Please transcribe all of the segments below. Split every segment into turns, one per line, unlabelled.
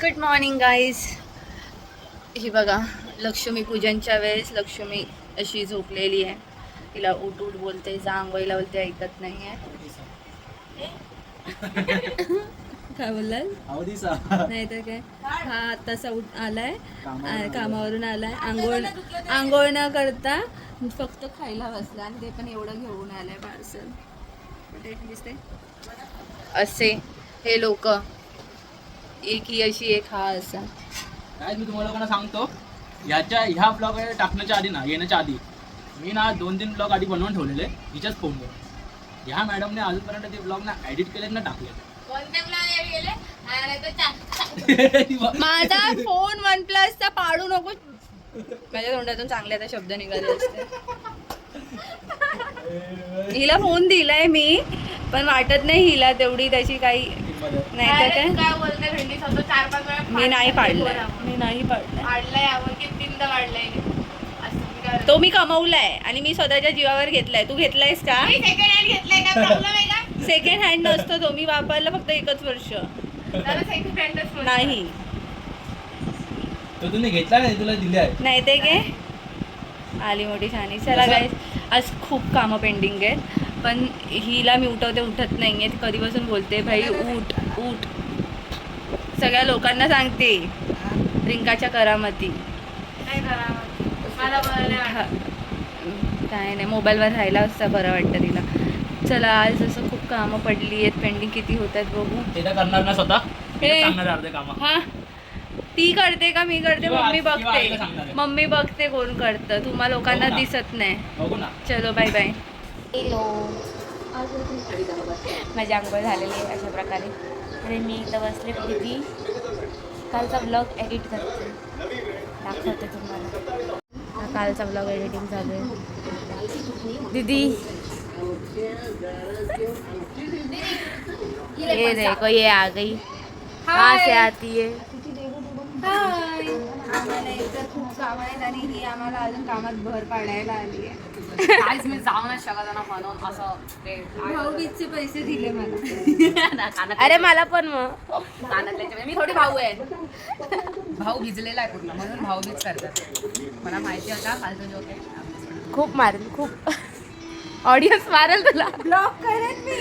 Good morning guys. ही बघा लक्ष्मी पूजनच्या वेळेस लक्ष्मी अशी झोपलेली आहे. तिला उठ उठ बोलते, जा आंघोळीला बोलते, ऐकत नाही आहे. काय बोललाल? नाही तर काय. हा आत्ताचा आलाय, कामावरून आलाय. आंघोळ न करता फक्त खायला बसला आणि ते पण एवढं घेऊन आलाय पार्सल. कुठे दिसते असे हे लोक, एक ही अशी एक हा असा.
काय मी तुम्हाला लोकांना सांगतो, ह्या ब्लॉग टाकण्याच्या आधी ना, येण्याच्या आधी मी ना 2-3 ब्लॉग आधी बनवून ठेवलेले हिच्याच फोनवर. ह्या मॅडमने अजूनपर्यंत ते ब्लॉग ना एडिट केलेत ना टाकले.
माझा फोन OnePlusचा पाडू नको. माझ्या तोंडातून चांगले आता शब्द निघाले असते. हिला फोन दिलाय मी, पण वाटत नाही हिला तेवढी त्याची काही नाही तर काय बोलते. भेंडी स्वतः 4-5 वेळा मी नाही पाडलाय. तो मी कमवलाय आणि मी स्वतःच्या जीवावर घेतलाय. तू घेतलायस का? सेकंड हँड नसतो तो, मी वापरला फक्त 1च वर्ष. नाही
तो तुम्ही घेतला नाही, तुला दिले आहे.
नाही ते काय आली मोठी छानी. चला गाईस, आज खूप कामं पेंडिंग आहेत, पण हिला मी उठवते, उठत नाही आहे. कधीपासून बोलते भाई उठ उठ. सगळ्या लोकांना सांगते रिंकाच्या करामती. काय नाही, मोबाईलवर राहायला असं बरं वाटतं तिला. चला आज असं खूप कामं पडली आहेत, पेंडिंग किती होत आहेत बघू.
ते तर करणार ना स्वतः, ते सांगणार अर्धे कामं.
हा ती करते का मी करते?
किंवा
मम्मी
आईला
बघते.
सांगणार आहे.
मम्मी बघते कोण करतं, तुम्हा लोकांना
बघू ना.
दिसत नाही.
बघू ना.
चलो बाय बाय. हॅलो, माझी आंघोळ झालेली आहे अशा प्रकारे आणि मी इथं बसले. दीदी कालचा ब्लॉग एडिट करते, दाखवते तुम्हाला. कालचा ब्लॉग एडिटिंग चालू आहे. दीदी ये देखो, ये आ गई. कहाँ से आती है? हाय. आम्हाला एकतर खूप काम आहेत आणि ही आम्हाला अजून कामात भर पाडायला आली आहे.
आज मी जाऊ नाही शकत ना म्हणून असं ते
भाऊबीजचे पैसे दिले मला. अरे मला पण मग
कानातल्याच्या मी थोडी भाऊ आहे. भाऊ भिजलेला आहे पूर्ण म्हणून भाऊबीज करतात. मला माहिती होता कालचं जोक आहे.
खूप मारेल, खूप ऑडियन्स मारेल तुला. ब्लॉक करेन मी.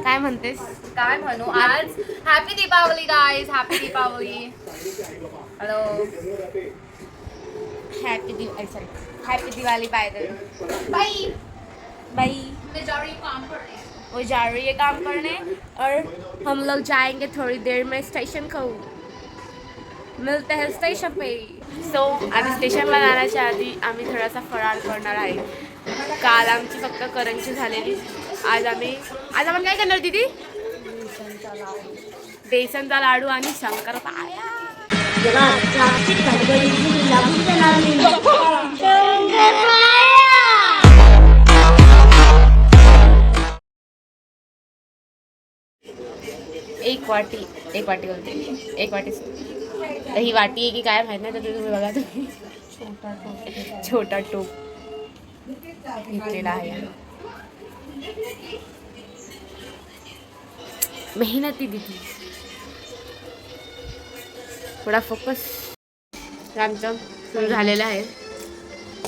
काय म्हणतेस?
काय म्हणू आज? Happy Deepavali guys, happy Deepavali. Hello,
happy Diwali, sorry happy Diwali. Bye
bye
bye.
मैं जा रही हूँ काम करने.
वो जा रही है काम करने और हम लोग जाएंगे थोड़ी देर में स्टेशन को. मिलते हैं स्टेशन पे. सो आम्ही स्टेशनला जाण्याच्या आधी आम्ही थोडासा फराळ करणार आहे. काल आमची फक्त करंजी झालेली. आज आपण काय करणार दीदी? बेसनचा लाडू आणि शंकरपाळ्या. एक वाटी बोलते. एक वाटी ही वाटी आहे की काय माहित नाही, तर तुम्ही बघा. तुम्ही छोटा टोप घेतलेला आहे. मेहनती दिदी. थोडा फोकस. आमचं सुरू झालेलं आहे.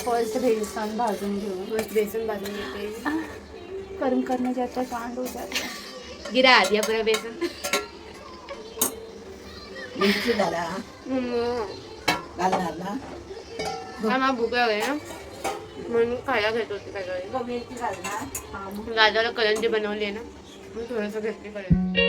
फर्स्ट बेसन भाजून घेऊ. बेसन भाजून घेते. कर्म करने जाता है, कांड हो जाता है. गिरा दिया पूरा बेसन. मला भूक लागली ना म्हणून खायला घेत होते. काय गाजराला करंजी बनवली आहे ना, मी थोडंसं घेतली करंजी.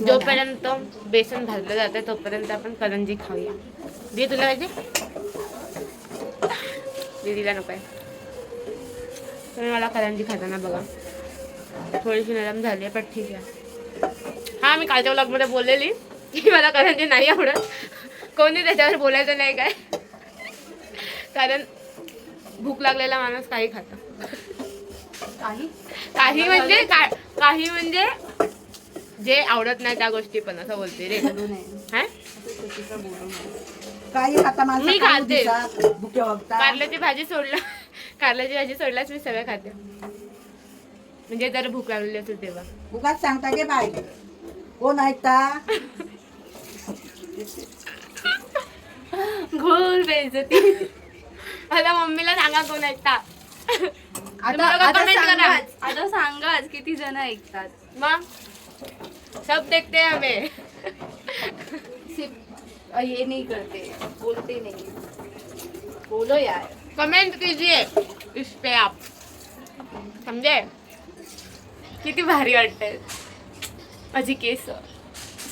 जोपर्यंत बेसन भाजलं जातं तोपर्यंत आपण करंजी खाऊया. दे तुला पाहिजे? दीदीला नको आहे. तर मला करंजी खाताना बघा थोडीशी नरम झाली आहे, पण ठीक आहे. हा, मी कालच्या व्लॉगमध्ये बोललेली की मला करंजी नाही आवडत. कोणी त्याच्यावर बोलायचं नाही काय, कारण भूक लागलेला माणूस काही खाता. काही म्हणजे
जे आवडत नाही त्या गोष्टी पण असं बोलते रे.
बोलू नये
हा?
असं चुकीचं बोलू नये.
काही आता माझं
मी
काय
खाते.
दिवसात भुके बघता.
कारल्याची भाजी सोडल्याच मी सगळं खाते. म्हणजे जर भूक लागलेली असेल तेव्हा.
उगाच सांगता गे बाय, कोण ऐकता?
घोर बेइज्जती. आता मम्मीला सांगा कोण ऐकता.
आता
कमेंट करा.
आता सांगाच किती जण ऐकतात.
मग सब देखते हैं हमें.
सिर्फ ये नहीं करते, बोलते नहीं. बोलो यार.
कमेंट कीजिए इस पे आप. समझे किती भारी वाटतंय माझी केस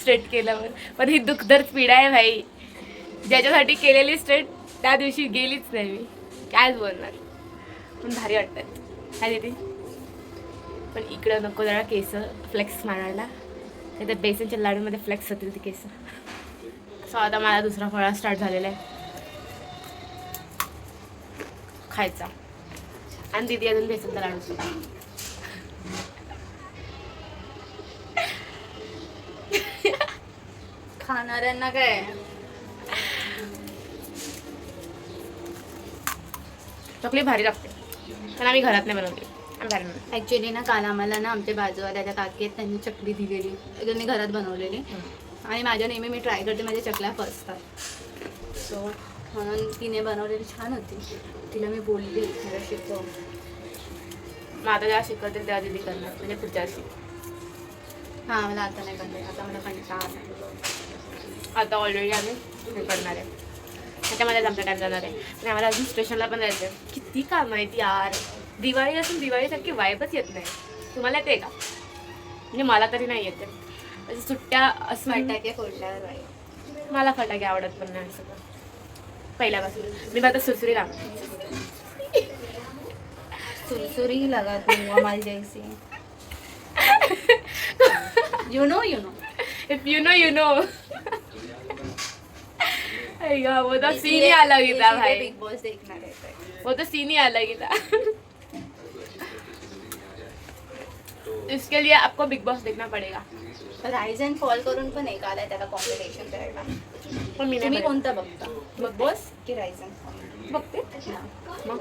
स्ट्रेट केल्यावर. पण ही दुखदर पीडा आहे भाई. ज्याच्यासाठी केलेली स्ट्रेट त्या दिवशी गेलीच नाही मी. कायच बोलणार. पण भारी वाटतंय काय तिथे. पण इकडं नको जरा केस फ्लेक्स मारायला, नाही तर बेसनच्या लाडूमध्ये फ्लेक्स होतील ती केस. सो आता मला दुसरा फळा स्टार्ट झालेला आहे खायचा. आणि दीदी अजून बेसनचा लाडू सुद्धा.
खाणाऱ्यांना काय
चकली भारी लागते, पण आम्ही घरात नाही बनवली. आम्ही बाहेर बनवली.
ॲक्च्युली ना काल आम्हाला ना आमच्या बाजूवाल्या त्या काकी आहेत त्यांनी चकली दिलेली, त्यांनी घरात बनवलेली. आणि माझ्या नेहमी मी ट्राय करते, माझ्या चकल्या फसतात. सो म्हणून तिने बनवलेली छान होती. तिला मी बोलली मला शिकव.
मग आता जेव्हा शिकवते तेव्हा दीदी करणार, म्हणजे पुढच्या वर्षी.
हां मला आता नाही करते, आता मला कंटाळा आला.
आता ऑलरेडी आम्ही हे करणार आहे, त्याच्यामध्येच आमचा टाईम जाणार आहे. आणि आम्हाला अजून स्टेशनला पण जायचं आहे. किती काम आहेत यार. दिवाळी असून दिवाळीसारखी वाईबच येत नाही. तुम्हाला येते का? म्हणजे मला तरी नाही येते. म्हणजे सुट्ट्या असं
फटाके फोडल्यावर बाई.
मला फटाके आवडत पण नाही असं पहिल्यापासून. मी आता सुसरी लागते.
सुरसुरी लगा तू हमारी जैसी. You know
if you know you know. वो तो सीन ही अलग ही था भाई.
बिग बॉस देखना रहता है.
वो तो सीन ही अलग ही था. इसके लिए आपको बिग बॉस देखना पड़ेगा.
राइज अँड फॉल करून पण एक आलाय त्याला कॉम्पिटिशन करायला.
पण मी
तुम्ही
नाही
कोणता बघता, बिग बॉस की राइज अँड फॉल?
बघते. मग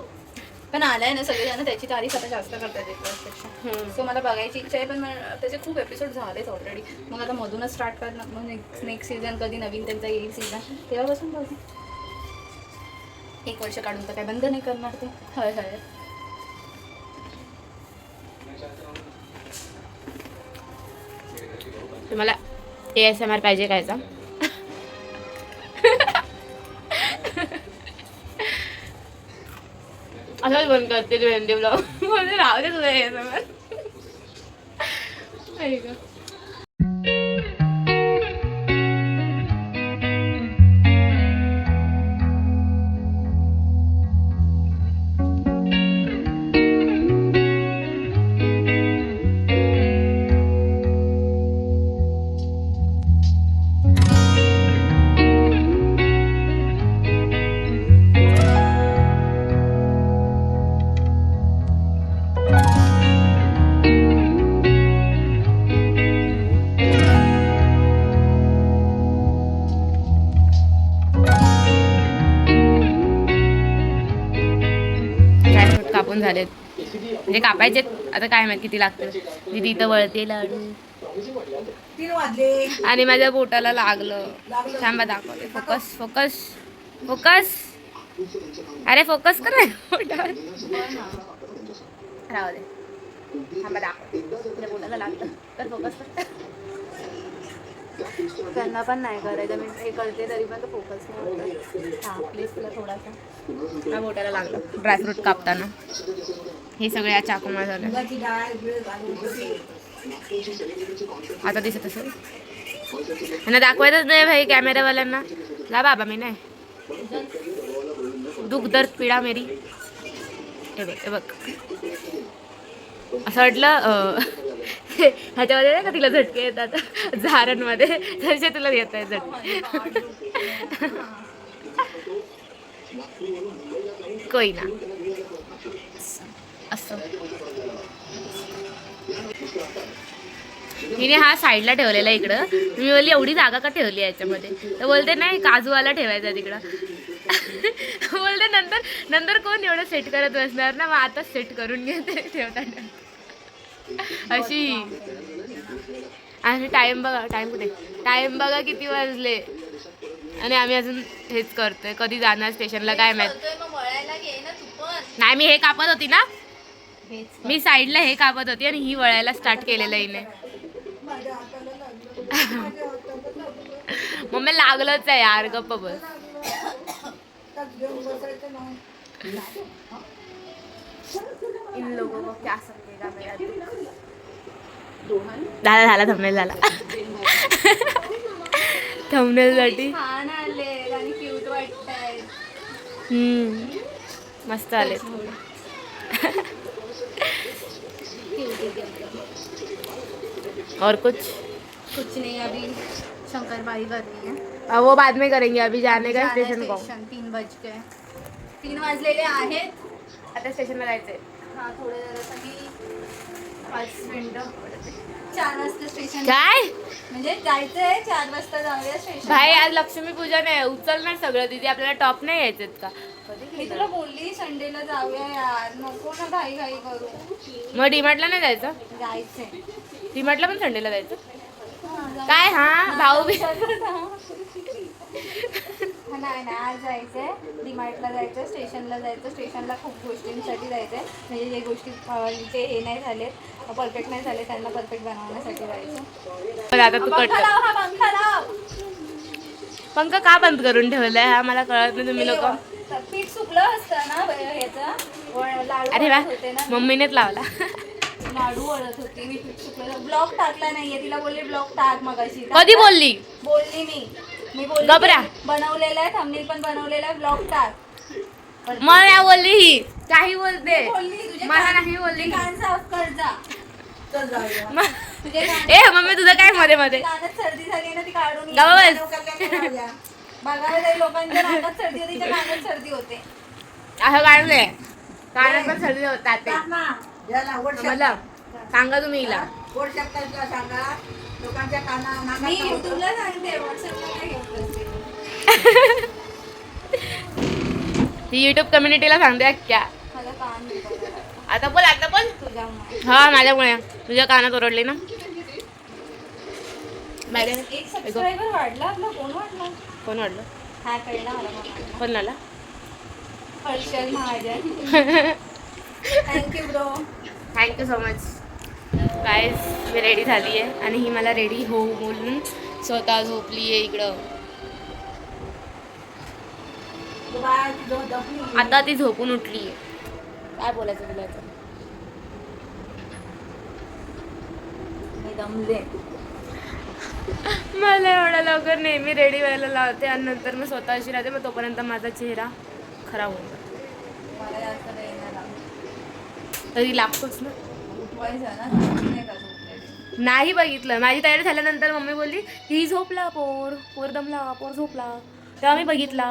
पण आलाय ना सगळेजण त्याची तारीफ आता जास्त करतात बिग बॉसपेक्षा. सो मला बघायची इच्छा आहे, पण त्याचे खूप एपिसोड झालेत ऑलरेडी. मग आता मधूनच स्टार्ट करणार. मग नेक्स्ट सीझन कधी नवीन त्यांचा येईल सीझन तेव्हापासून बघू. 1 वर्ष काढून तर काय बंद नाही करणार ते. हय हय.
तुम्हाला ASMR पाहिजे कायचा? असंच बंद करते तू हिंदी ब्लॉग. म्हणजे राहू दे तुझं ASMR. कापून झालेत, म्हणजे कापायचे आता. काय माहिती किती लागतं. दीदी इथं वळते लाडू.
3 वाजले.
आणि माझ्या बोटाला लागलं. थांबा दाखवते. Focus focus focus. अरे फोकस कर बोटावर. राहू दे. थांबा दाखवते. माझ्या बोटाला लागलं तर फोकस कर.
त्यांना पण नाही करायचं. मी हे करते तरी पण तो फोकस नाही होत. हां प्लीज तुला थोडासा.
माझ्या बोटाला लागलं ड्रायफ्रूट कापताना. हे सगळे या चाकूमुळे झालं.
मुगाची डाळ इकडे घालून ठेवते.
आता दिसत असेल. यांना दाखवायचंच नाही भाई कॅमेरावाल्यांना. ला बाबा मी नाही. दुःख दर्द पीडा मेरी. हे बघ हे बघ. असं वाटलं ह्याच्यामध्ये नाही का तिला झटके येतात झाडांमध्ये, तसे तुला येत आहे झटके. कोई ना असं. हिने हा साईडला ठेवलेला इकडं. मी बोलली एवढी जागा का ठेवली याच्यामध्ये, तर बोलते नाही काजूवाला ठेवायचा तिकडं. बोलते नंतर नंतर कोण एवढं सेट करत बसणार ना, मग आता सेट करून घेते ठेवताना अशी. आणि टाइम बघा, टाइम कुठे, टाइम बघा किती वाजले आणि आम्ही अजून हेच करतोय. कधी जाणार स्टेशनला काय माहित. नाही मी हे कापत होती ना, मी साईडला हे कापत होती आणि ही वळायला स्टार्ट केलेलं हिने. मम्मी लागलंच आहे यार, गप्प बस. इन लोगों को क्या समजेगा मेरा दुख. झाला थंबनेल झाला. थंबनेल साठी
छान आले आणि क्यूट वाटतंय.
मस्त आले. और कुछ
नहीं, अभी शंकरपाळी करनी है.
वो बाद में करेंगे, अभी जाने का स्टेशन को.
3 वाजलेले आहेत.
आता स्टेशनला जायचंय.
हा थोडे जरा 5 मिनिटं. 4 वाजता स्टेशन.
काय
म्हणजे जायचंय 4 वाजता जाऊया स्टेशन.
भाई आज लक्ष्मी पूजन आहे, उचल ना सगळं. तिथे आपल्याला टॉप नाही यायचेत का.
मी तुला बोलली संडेला जाऊया यार, नको ना घाई घाई करू.
मग डीमार्टला नाही जायचं.
जायचंय
डीमार्टला पण संडेला जायचं काय. हा भाऊ बी
नाही आज जायचंय. डीमार्टला जायचं, स्टेशनला जायचं. स्टेशनला खूप गोष्टींसाठी जायचंय, म्हणजे जे गोष्टी जे हे नाही झाले, परफेक्ट नाही झाले, त्यांना परफेक्ट बनवण्यासाठी जायचं.
पण आता तू कट
पंखा लाव, हा पंखा लाव.
पंखा का बंद करून ठेवलाय हा मला कळत नाही. तुम्ही लोक
पीठ सुकलं असतं ना ह्याचं, लाडू
अरे वा,
वळत होते ना,
मम्मीनेच लावला.
लाडू वळत होती मी. पीठ सुकलं, ब्लॉक टाकला नाहीये. तिला बोलली ब्लॉक टाक मगाशी.
कधी बोलली
मी बोलली
गबरा.
बनवलेला आहे, थंबनेल पण बनवलेला आहे, ब्लॉग टाक.
मला नाही बोलली ही, काही बोलते.
बोलली तुझे
मला नाही बोलली.
कान साफ कर जा.
चल जाऊया.
तुझे कान,
ए मम्मी तुझं काय मध्ये मध्ये.
कानात सर्दी झाली ना, ती काढून घे.
गप्प बस.
कल्याण जाऊया.
बघायला जाईल लोकांच्या नाकात सर्दी होती, तिच्या कानात सर्दी होते.
असं काय नाही, कानात पण सर्दी होतात ते.
टाक ना. याला वर
मला सांगा तुम्ही हिला.
वर शकता सांगा. लोकांच्या काना
मी
नाकात
युट्यूबला सांगते, व्हॉट्सअपला काय घेत नसते.
ती युट्यूब कम्युनिटीला सांगते क्या.
मला कान दुखत आहे.
आता बोल.
तुझ्यामुळे
हा माझ्यामुळे तुझ्या कानात ओरडली ना.
एक सबस्क्रायबर वाढला आपला. कोण वाढला?
कोण वाढलं.
हा कळला मला मग.
कोण आला.
Harshal Mahajan. Thank you bro.
Thank you so much. Guys मी रेडी झाली आहे आणि ही मला रेडी हो बोलून स्वतः झोपली आहे इकडं. आता ती झोपून उठली आहे. काय बोलायचं तुला आता.
मी दमले.
मला एवढ्या लवकर नेहमी रेडी व्हायला लावते आणि नंतर मी स्वतः अशी राहते, मग तोपर्यंत माझा चेहरा खराब होऊन जातो.
मला जास्त वेळ नाही लागत.
तरी लागतोच ना.
उठवायचं ना, नाही का झोपलेली.
नाही बघितलं. माझी तयारी झाल्यानंतर मम्मी बोलली ही झोपला पोर दमला, पोर झोपला. तेव्हा मी बघितला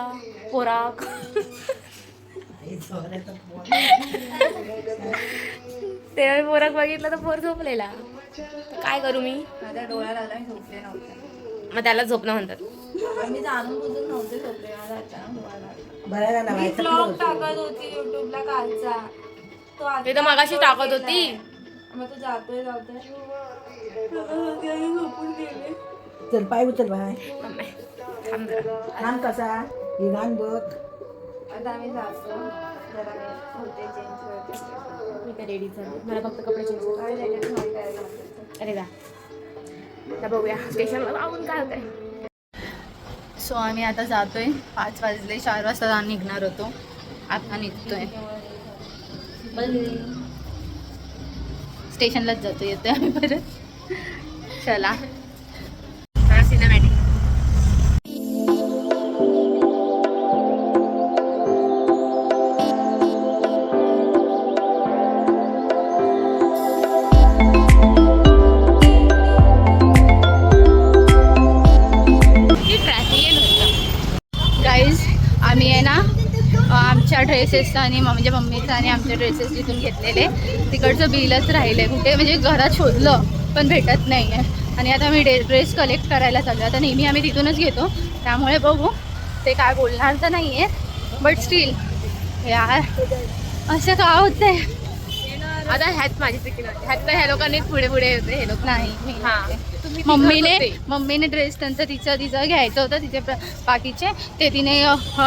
पोराक. तेव्हा मी पोराक बघितलं तर पोर झोपलेला. तर काय करू मी.
माझा डोळा लागला, मी झोपले नव्हते.
मग त्याला झोपणं म्हणतात.
मी जाणून बुजून नव्हते झोपले. माझा अचानक डोळा लागला.
बरं झालं
मी
बाई.
ब्लॉग टाकत होती युट्यूबला कालचा. तो आता
ते तर मगाशी
upload
टाकत
केलाय.
होती.
मग तू जातोय झोपून गेले.
चल पाय उचल बाय.
मम्मी थांब जरा.
छान कसा हे गाण बघ.
आता आम्ही जातो. जरा वेळ होते, चेंज करते.
मी काय रेडी झाली. मला फक्त कपडे चेंज कर.
काय लगेच नाही काय लागतं.
अरे जा. आता बघूया स्टेशनला जाऊन काय होतंय.
सो आम्ही आता जातोय. 5 वाजले. 4 वाजता निघणार होतो. आता निघतोय. स्टेशनलाच जातो. येतोय आम्ही परत. चला.
सिनेमॅटिक.
गाईज आम्ही आहे ना आमच्या ड्रेसेसचा आणि म्हणजे मम्मीचा आणि आमचे ड्रेसेस जिथून घेतलेले तिकडचं बिलच राहिले. कुठे म्हणजे घरात शोधलं पण भेटत नाही आहे. आणि आता मी ड्रेस कलेक्ट करायला चाललो. आता नेहमी आम्ही तिथूनच घेतो, त्यामुळे बघू. ते काय बोलणार तर नाही आहे, बट स्टील यार असं का होतंय.
आता ह्यात माझी चुकी नव्हती. ह्यात तर ह्या लोकांनी पुढे पुढे होते हे लोक.
नाही मी
हा
नव्हते.
तुम्ही
मम्मीने ड्रेस त्यांचं तिचं घ्यायचं होतं. तिचे बाकीचे ते तिने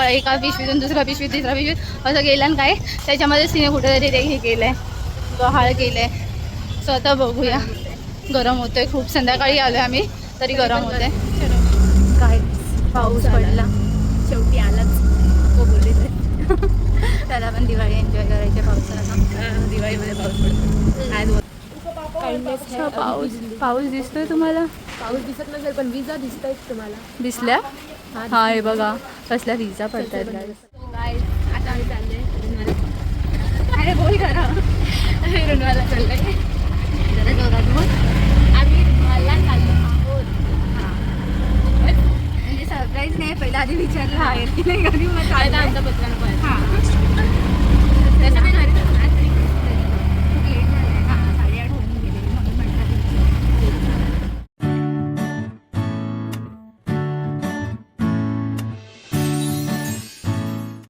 एका पिशवीतून दुसऱ्या पिशवीत तिसऱ्या पिशवीत असं गेलं आणि काय त्याच्यामध्येच तिने कुठेतरी ते हे केलं आहे, गहाळ केलं आहे. सो आता बघूया. गरम होतोय खूप. संध्याकाळी आलो आम्ही तरी गरम होतंय. काय पाऊस पडला
शेवटी आलाच हो बोलले
त्याला पण दिवाळी एन्जॉय करायची पावसाला.
दिवाळीमध्ये पाऊस पडतो. आज
अच्छा, पाऊस दिसतोय तुम्हाला?
पाऊस दिसत नसेल पण विजा दिसत आहेत तुम्हाला.
दिसल्या? हा हे बघा कसल्या विजा पडतायत.
आता आम्ही चाललोय
अरे बोल करा.
रुणवाला चाललोय.
जरा जोरात बोल.
आम्ही मला चाललो आहोत.
म्हणजे सरप्राईज नाही, पहिला आधी विचारलं आहे की नाही घरी, मग
आता आमचा पत्रानं पण